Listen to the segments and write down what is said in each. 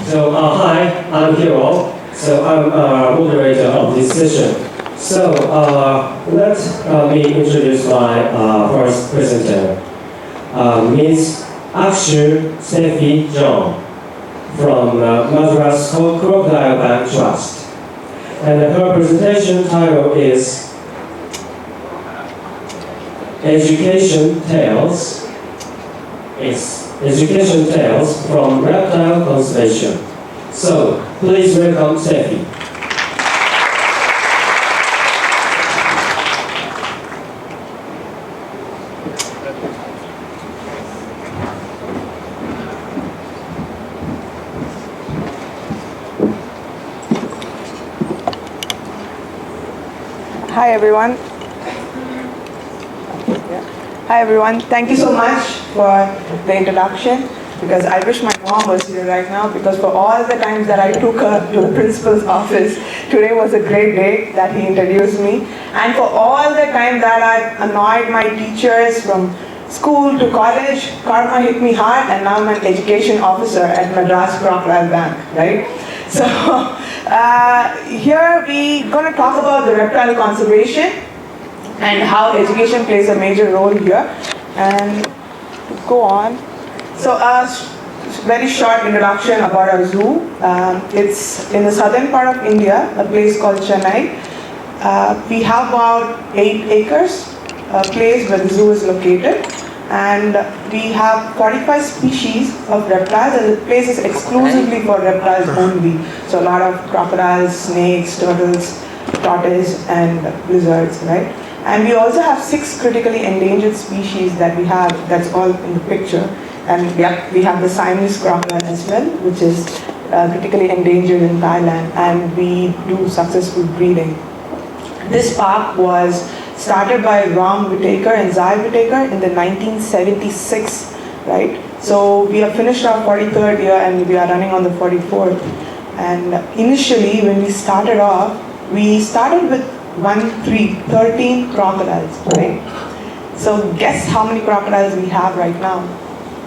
Hi, I'm Hiro. I'm moderator of this session. Let me introduce my first presenter, Ms. Achsah Steffi John from Madras Crocodile Bank Trust. And her presentation title is Education Tales from Reptile Conservation. So, please welcome Steffi. Hi everyone. Hi everyone. Thank you so much for the introduction, because I wish my mom was here right now, because for all the times that I took her to the principal's office, today was a great day that he introduced me. And for all the time that I annoyed my teachers from school to college, karma hit me hard, and now I'm an education officer at Madras Crocodile Bank, right? So here we're going to talk about the reptile conservation and how education plays a major role here. And to go on, so very short introduction about our zoo. It's in the southern part of India, a place called Chennai. We have about 8 acres, a place where the zoo is located. And we have 45 species of reptiles, and the place is exclusively for reptiles only. So a lot of crocodiles, snakes, turtles, tortoise, and lizards, right? And we also have 6 critically endangered species that we have, that's all in the picture. And we have the Siamese crocodile as well, which is critically endangered in Thailand, and we do successful breeding. This park was started by Ram Whitaker and Zai Whitaker in the 1976, right? So we have finished our 43rd year and we are running on the 44th. And initially when we started off, we started with 13 crocodiles, right? So guess how many crocodiles we have right now?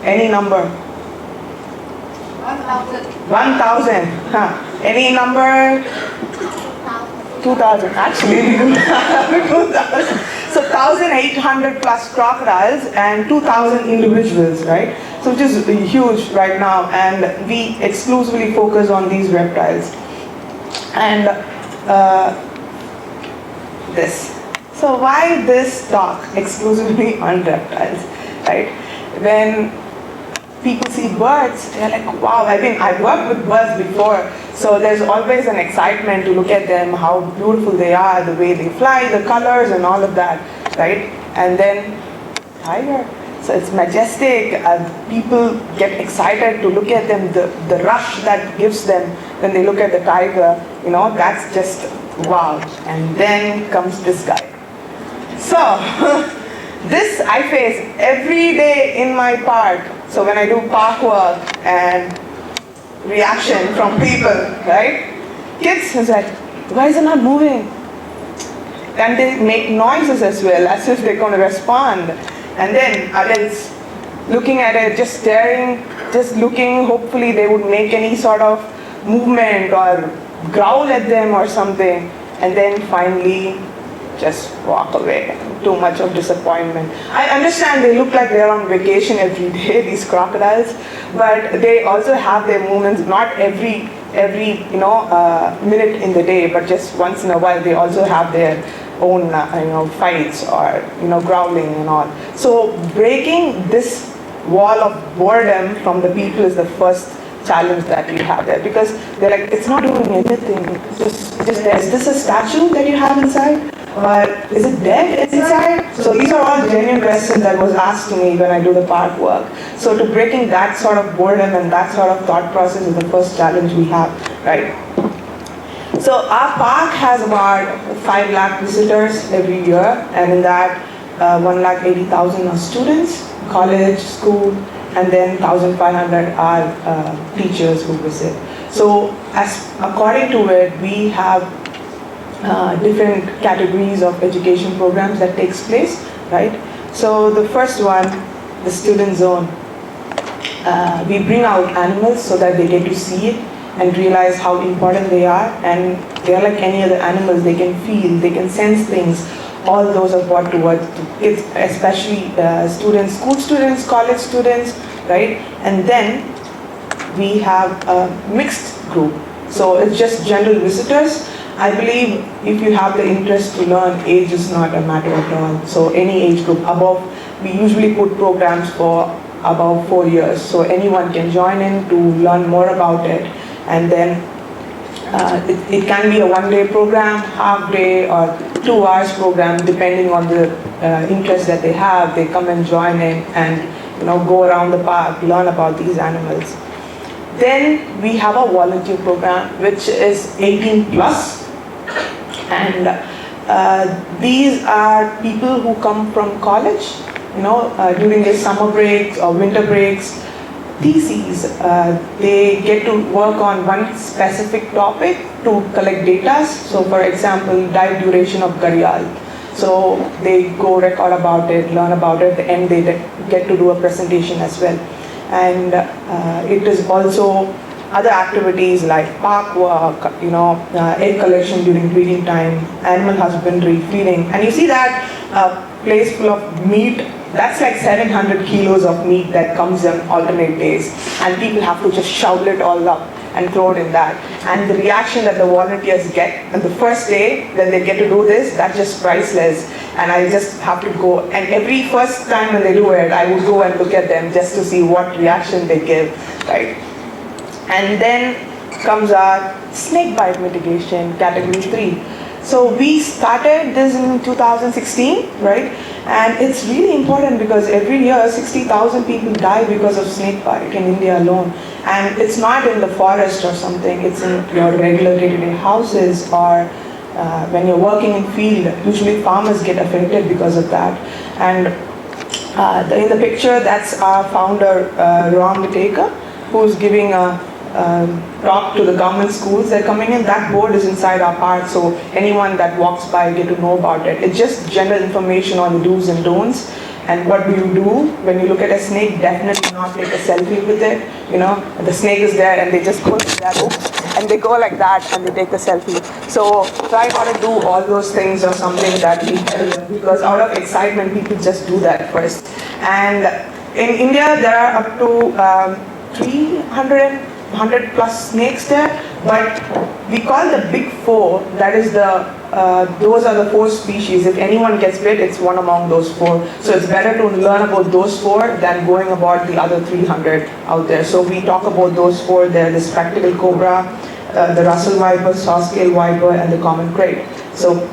Any number? 1,000. 1,000. Huh. Any number? 2,000. Actually, we do have 2,000. So 1,800 plus crocodiles and 2,000 individuals, right? So which is huge right now, and we exclusively focus on these reptiles. And this. So why this talk exclusively on reptiles, right? When people see birds, they're like, wow, I've worked with birds before, so there's always an excitement to look at them, how beautiful they are, the way they fly, the colors and all of that, right? And then tiger. So it's majestic, people get excited to look at them, the rush that gives them when they look at the tiger, that's just wow. And then comes this guy. So, this I face every day in my park. So when I do park work and reaction from people, right? Kids is like, why is it not moving? And they make noises as well, as if they're going to respond. And then adults looking at it, just staring, just looking, hopefully they would make any sort of movement or growl at them or something. And then finally, just walk away. Too much of disappointment. I understand they look like they're on vacation every day, these crocodiles, but they also have their movements, not every minute in the day, but just once in a while they also have their own fights or growling and all. So breaking this wall of boredom from the people is the first challenge that we have there, because they're like, it's not doing anything. It's just there. Is this a statue that you have inside? Or is it dead inside? So these are all genuine questions that was asked to me when I do the park work. So to breaking that sort of boredom and that sort of thought process is the first challenge we have, right? So our park has about 5 lakh visitors every year, and in that 1,80,000 are students, college, school, and then 1,500 are teachers who visit. So according to it, we have different categories of education programs that takes place, right? So the first one, the student zone. We bring out animals so that they get to see it. and realize how important they are. And they are like any other animals. They can feel, they can sense things. All those are brought towards kids, especially students, school students, college students, right? And then we have a mixed group. So it's just general visitors. I believe if you have the interest to learn, age is not a matter at all. So any age group above, we usually put programs for about 4 years. So anyone can join in to learn more about it. And then it can be a one-day program, half-day, or 2 hours program, depending on the interest that they have. They come and join in and go around the park, learn about these animals. Then we have a volunteer program, which is 18 plus. And these are people who come from college, during their summer breaks or winter breaks, theses. They get to work on one specific topic to collect data. So for example, dive duration of gharial. So they go record about it, learn about it. At the end, they get to do a presentation as well. And it is also other activities like park work, egg collection during breeding time, animal husbandry, feeding. And you see that place full of meat, that's like 700 kilos of meat that comes on alternate days. And people have to just shovel it all up and throw it in that. And the reaction that the volunteers get on the first day that they get to do this, that's just priceless. And I just have to go, and every first time when they do it, I would go and look at them just to see what reaction they give, right? And then comes our snake bite mitigation, category 3. So we started this in 2016, right? And it's really important because every year 60,000 people die because of snake bite in India alone. And it's not in the forest or something, it's in your regular day-to-day houses, or when you're working in field, usually farmers get affected because of that. And in the picture, that's our founder, Ram Mitigation, who's giving a talk to the government schools that are coming in. That board is inside our park, so anyone that walks by get to know about it. It's just general information on the do's and don'ts. And what do you do when you look at a snake? Definitely not take a selfie with it. The snake is there and they just go like that, and they go like that and they take the selfie. So try not to do all those things or something that we tell them, because out of excitement people just do that first. And in India there are up to 300 plus snakes there, but we call the big 4, that is those are the 4 species. If anyone gets bit, it's one among those 4. So it's better to learn about those 4 than going about the other 300 out there. So we talk about those 4. They're the spectacled cobra, the Russell viper, saw-scale viper, and the common crate. So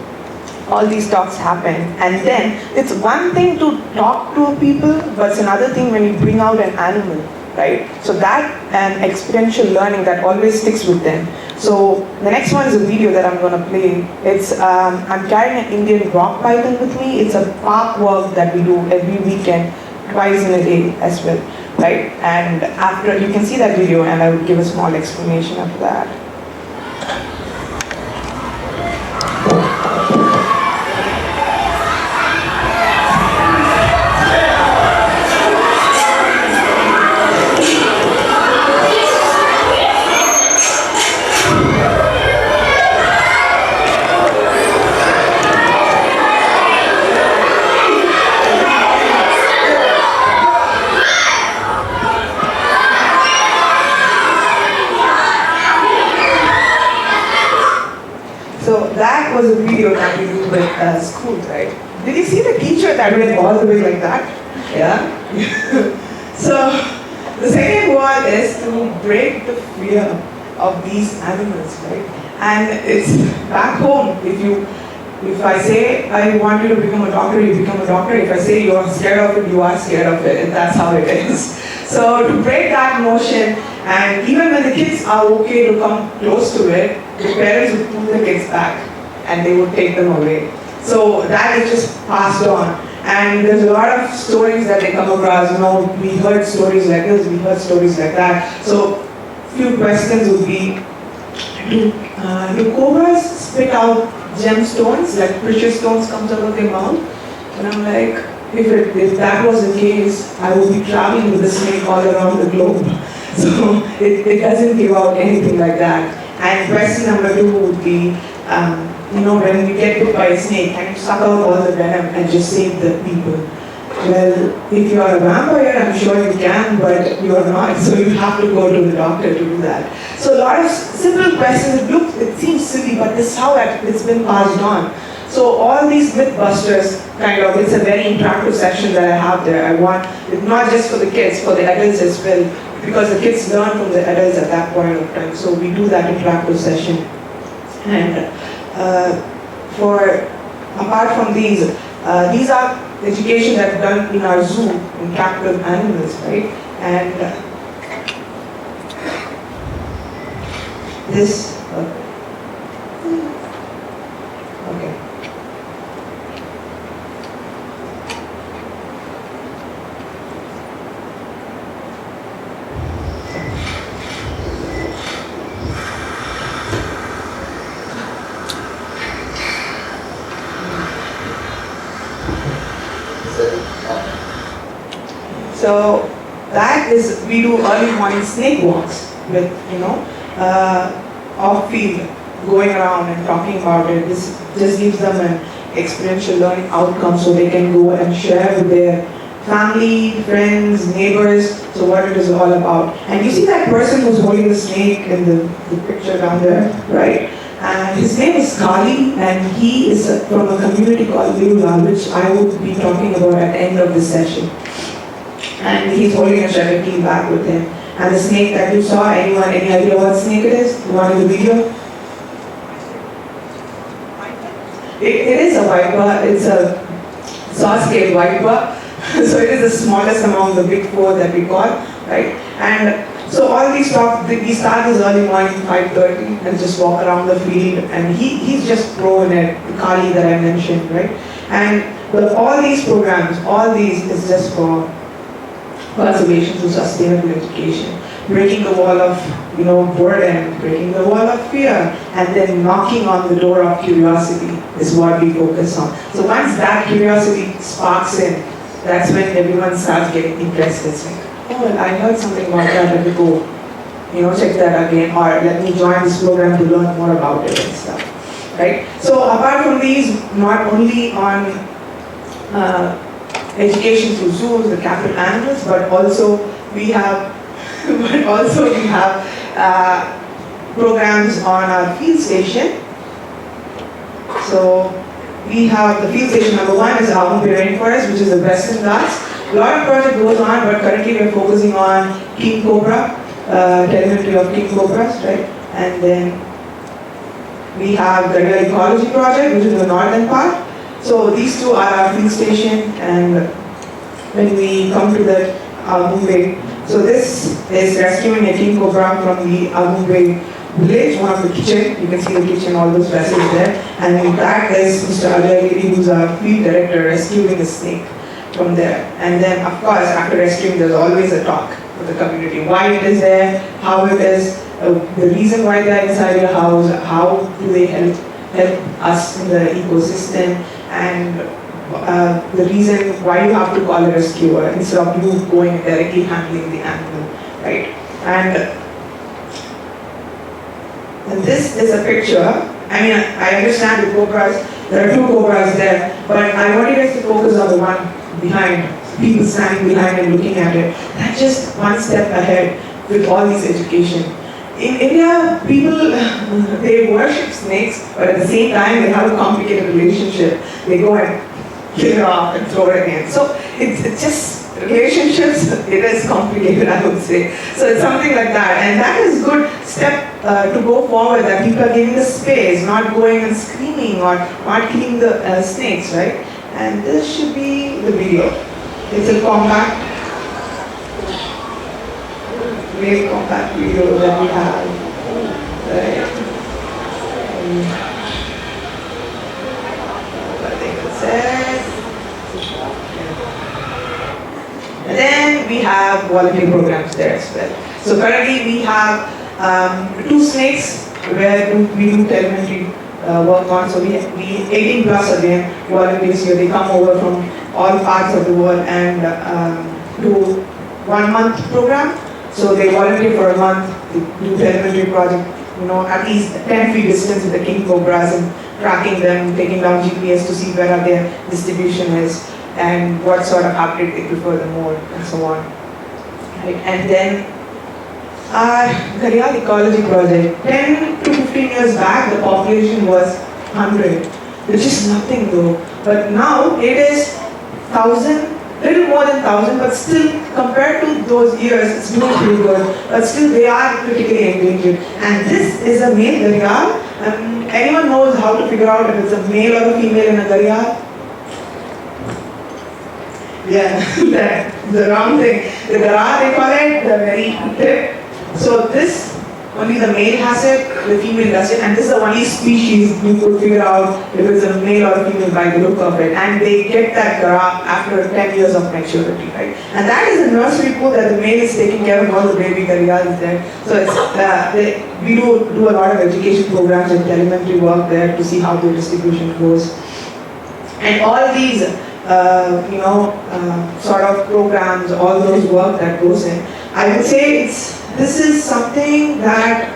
all these talks happen. And then it's one thing to talk to people, but it's another thing when you bring out an animal, right? So that and experiential learning, that always sticks with them. So the next one is a video that I'm going to play. It's I'm carrying an Indian rock python with me. It's a park walk that we do every weekend, twice in a day as well, right? And after, you can see that video, and I will give a small explanation of that. So that was a video that we did with school, right? Did you see the teacher that went all the way like that? Yeah? So the second one is to break the fear of these animals, right? And it's back home. If I say I want you to become a doctor, you become a doctor. If I say you are scared of it, you are scared of it. And that's how it is. So to break that notion, and even when the kids are okay to come close to it, the parents would pull the kids back and they would take them away. So that is just passed on. And there's a lot of stories that they come across. We heard stories like this, we heard stories like that. So few questions would be, do cobras spit out gemstones, like precious stones comes out of their mouth? And I'm like, if that was the case, I would be traveling with the snake all around the globe. So it doesn't give out anything like that. And question number 2 would be, when we get bit by a snake, can you suck out all the venom and just save the people? Well, if you are a vampire, I'm sure you can, but you are not, so you have to go to the doctor to do that. So a lot of simple questions, it seems silly, but this is how it's been passed on. So all these Mythbusters, it's a very interactive section that I have there. I want, it not just for the kids, for the adults as well, because the kids learn from the adults at that point of time. So we do that interactive session. And apart from these are education that's done in our zoo, in captive animals, right? And this, okay. So that is, we do early morning snake walks with, off field, going around and talking about it. This just gives them an experiential learning outcome so they can go and share with their family, friends, neighbors, so what it is all about. And you see that person who's holding the snake in the picture down there, right? And his name is Kali, and he is from a community called Virula, which I will be talking about at the end of this session. And he's holding a sugar cane bag with him. And the snake that you saw, any idea what snake it is? The one in the video? It is a viper. It's a saw-scale viper. So it is the smallest among the big 4 that we call, right? And so all these talks, we start this early morning, 5:30, and just walk around the field. And he's just pro in it, Kali that I mentioned, right? And all these programs, all these is just for conservation to sustainable education, breaking the wall of boredom, breaking the wall of fear, and then knocking on the door of curiosity is what we focus on. So once that curiosity sparks in, that's when everyone starts getting interested. It's like, oh, well, I heard something about that, let me go, check that again, or let me join this program to learn more about it and stuff, right? So apart from these, not only on education through zoos, the captive animals, but also we have programs on our field station. So we have the field station number 1 is Agumbe Rainforest, which is the Western Ghats. A lot of project goes on, but currently we're focusing on king cobra, telemetry of king cobras, right? And then we have the Real Ecology Project, which is the northern part. So these 2 are our field station, and when we come to the Agumbe, so this is rescuing a king cobra from the Agumbe village, one of the kitchen. You can see the kitchen, all those vessels there. And that is Mr. Alayagiri, who's our field director, rescuing the snake from there. And then, of course, after rescuing, there's always a talk with the community. Why it is there, how it is, the reason why they're inside your house, how do they help us in the ecosystem, and the reason why you have to call a rescuer instead of you going and directly handling the animal, right? And this is a picture. I mean, I understand the cobras, there are 2 cobras there, but I want you guys to focus on the one behind, people standing behind and looking at it. That's just one step ahead with all these education. In India, people, they worship snakes, but at the same time, they have a complicated relationship. They go and kill it off and throw it again. So it's just relationships, it is complicated, I would say. So it's something like that. And that is good step to go forward, that people are giving the space, not going and screaming or not killing the snakes, right? And this should be the video. It's a compact, very compact video that we have. Right? I think it says. And then we have volunteer programs there as well. So currently we have 2 snakes where we do telemetry work on. So we 18 plus again volunteers here. They come over from all parts of the world and do 1 month program. So they volunteer for a month, they do telemetry project, at least 10 feet distance with the king cobras and tracking them, taking down GPS to see where their distribution is and what sort of habitat they prefer the more and so on. Right? And then our Gharial Ecology Project, 10 to 15 years back, the population was 100, which is nothing though. But now it is 1,000, little more than 1,000, but still compared to those years, it's doing pretty good. But still they are critically endangered. And this is a male Gharial. Anyone knows how to figure out if it's a male or a female in a Gharial? Yeah, the round thing. The Gharial, they call it, the very tip. So this, only the male has it, the female does it, and this is the only species you could figure out if it's a male or a female by the look of it. And they get that Gharial after 10 years of maturity, right? And that is a nursery pool that the male is taking care of all the baby Gharials there. So it's, we do a lot of education programs and telemetry work there to see how the distribution goes. And all these sort of programs, all those work that goes in, I would say this is something that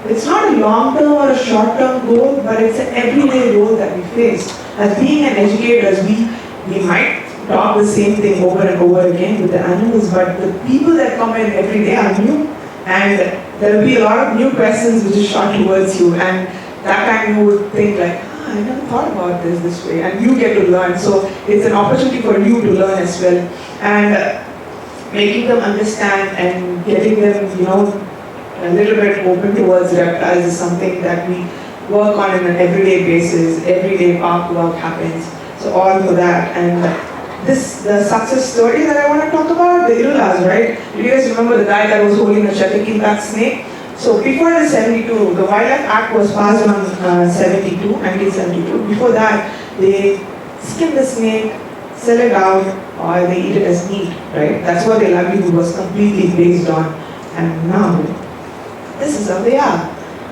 it's not a long-term or a short-term goal, but it's an everyday role that we face. As being an educators, we might talk the same thing over and over again with the animals, but the people that come in every day are new, and there will be a lot of new questions which is shot towards you, and that time you would think like, I never thought about this way, and you get to learn. So it's an opportunity for you to learn as well, and making them understand and getting them, a little bit open towards reptiles is something that we work on on an everyday basis. Everyday park work happens. So all for that. And the success story that I want to talk about, the Irulas, right? Do you guys remember the guy that was holding a Chatakinback snake? So before the 72, the Wildlife Act was passed on 1972. Before that, they skin the snake, sell it out, or they eat it as meat, right? That's what their livelihood was completely based on. And now, this is how they are.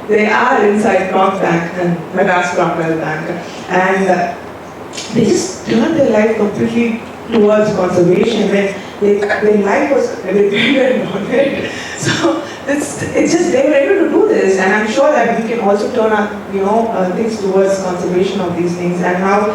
They are inside Croc Bank and Madras Crocodile Bank. And they just turned their life completely towards conservation when their life was dependent on it. So it's just they were able to do this, and I'm sure that we can also turn our things towards conservation of these things. And now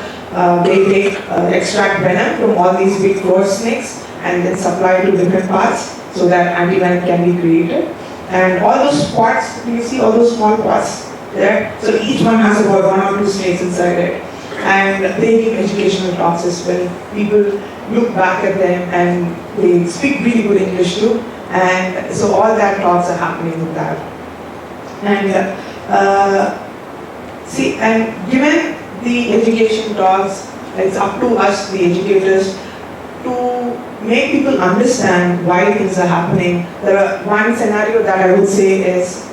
they extract venom from all these big forest snakes and then supply to different parts so that anti-venom can be created. And all those spots, do you see all those small spots there? So each one has about 1 or 2 snakes inside it. And they give educational talks as well. People look back at them and they speak really good English too. And so all that talks are happening with that. And and given the education talks, it's up to us, the educators, to make people understand why things are happening. One scenario that I would say is,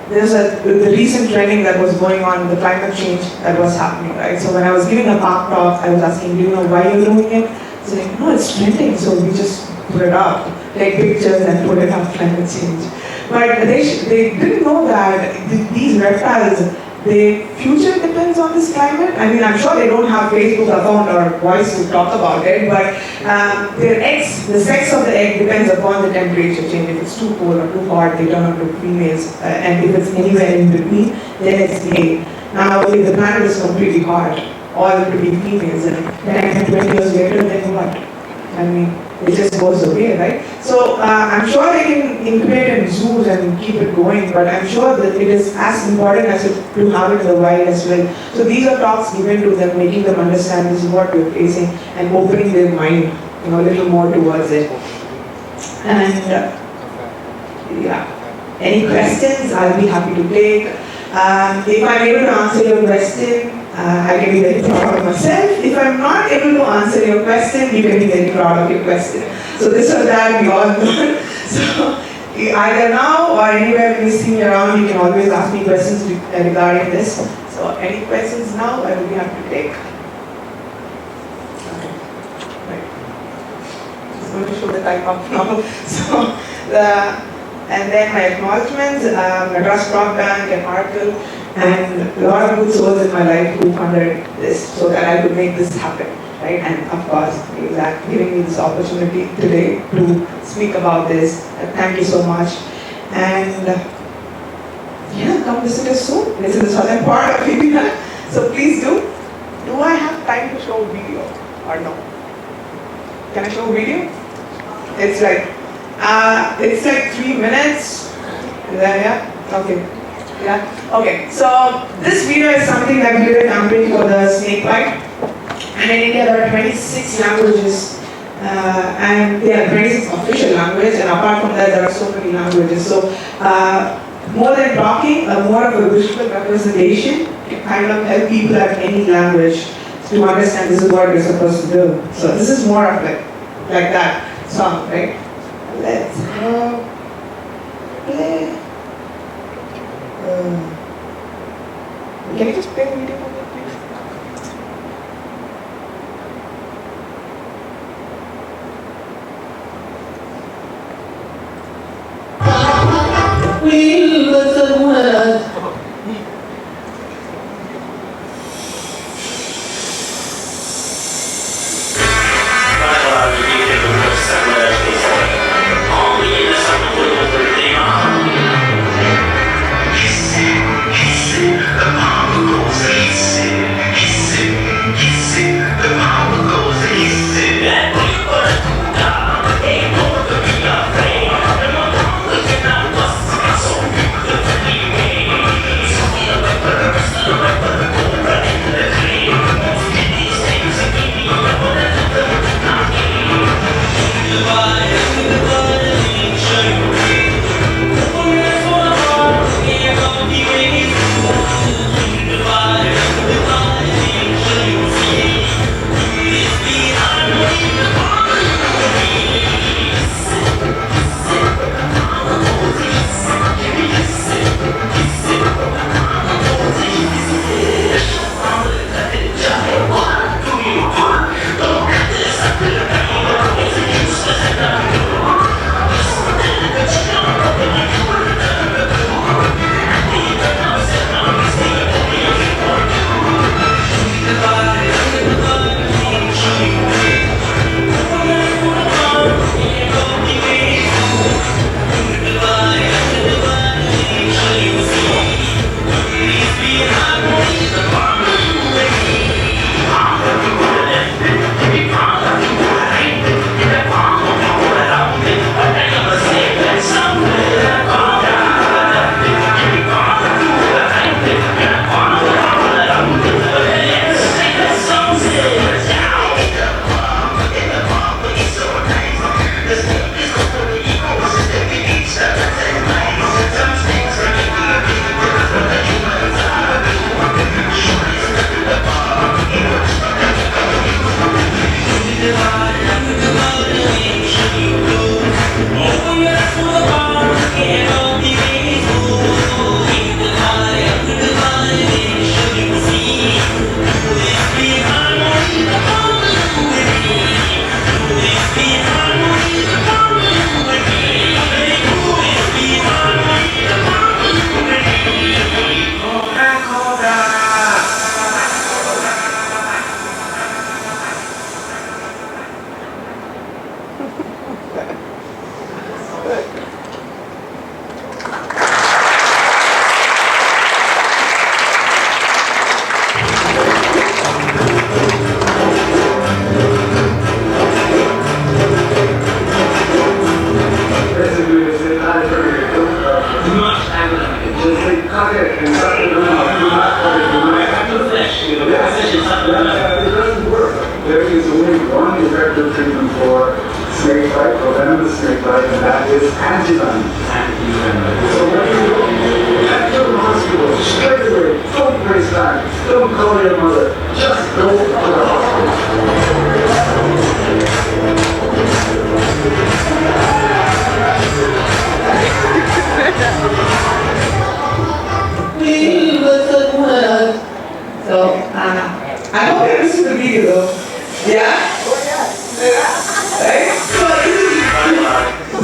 there's the recent trending that was going on, the climate change that was happening, right? So when I was giving a park talk, I was asking, do you know why you're doing it? It's like, no, it's trending, so we just put it up, take pictures and put it up, climate change. But they didn't know that these reptiles, their future depends on this climate. I mean, I'm sure they don't have Facebook account or voice to talk about it, but their eggs, the sex of the egg depends upon the temperature change. If it's too cold or too hot, they turn out to females, and if it's anywhere in between, then it's male. Now, if the planet is completely hot, all to be females, and 10, 20 years later, then what? I mean, it just goes away, right? So I'm sure they can incubate in zoos and keep it going, but I'm sure that it is as important as to have it in the wild as well. So these are talks given to them, making them understand this is what we're facing and opening their mind, a little more towards it. And any questions, I'll be happy to take. If I'm able to answer your question, I can be very proud of myself. If I'm not able to answer your question, you can be very proud of your question. So this or that, we all learn. So either now or anywhere when you see me around, you can always ask me questions regarding this. So any questions now, I will be happy to take. Okay. Right. Just going to show the time up now. So and then my acknowledgements, Madras Crop Bank and Oracle, and a lot of good souls in my life who funded this so that I could make this happen. right? And of course, giving me this opportunity today to speak about this. Thank you so much. And yeah, come visit us soon. This is the southern part of India, so please do. Do I have time to show video or no? Can I show video? It's like 3 minutes. Is that, yeah? Okay. Yeah. Okay. So this video is something that we did a campaign for the snake bite. And in India there are 26 languages. And there are 26 official languages, and apart from that there are so many languages. So more than talking, more of a visual representation to kind of help people at any language to understand this is what you're supposed to do. So this is more of like that song, right? Let's go play. Can you just play the video for me, please? I hope you listened to the video though. Yeah? Right?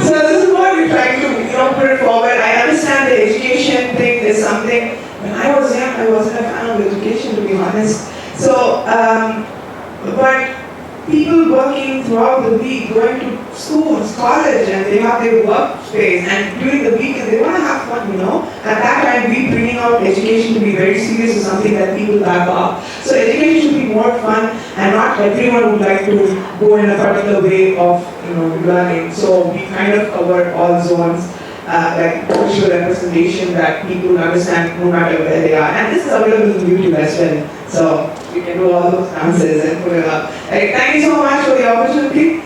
So this is what we're trying to put it forward. I understand the education thing is something. When I was young, I wasn't a fan of education, to be honest. So, but people working throughout the week, going to schools, college, and they have their workspace, and during the weekend they want to have fun, At that time, we bringing out education to be very serious is something that people back off. So education should be more fun, and not everyone would like to go in a particular way of, learning. So we kind of cover all zones. Like visual representation that people understand no matter where they are. And this is available on YouTube as well. So you can do all those dances and put it up. Thank you so much for the opportunity.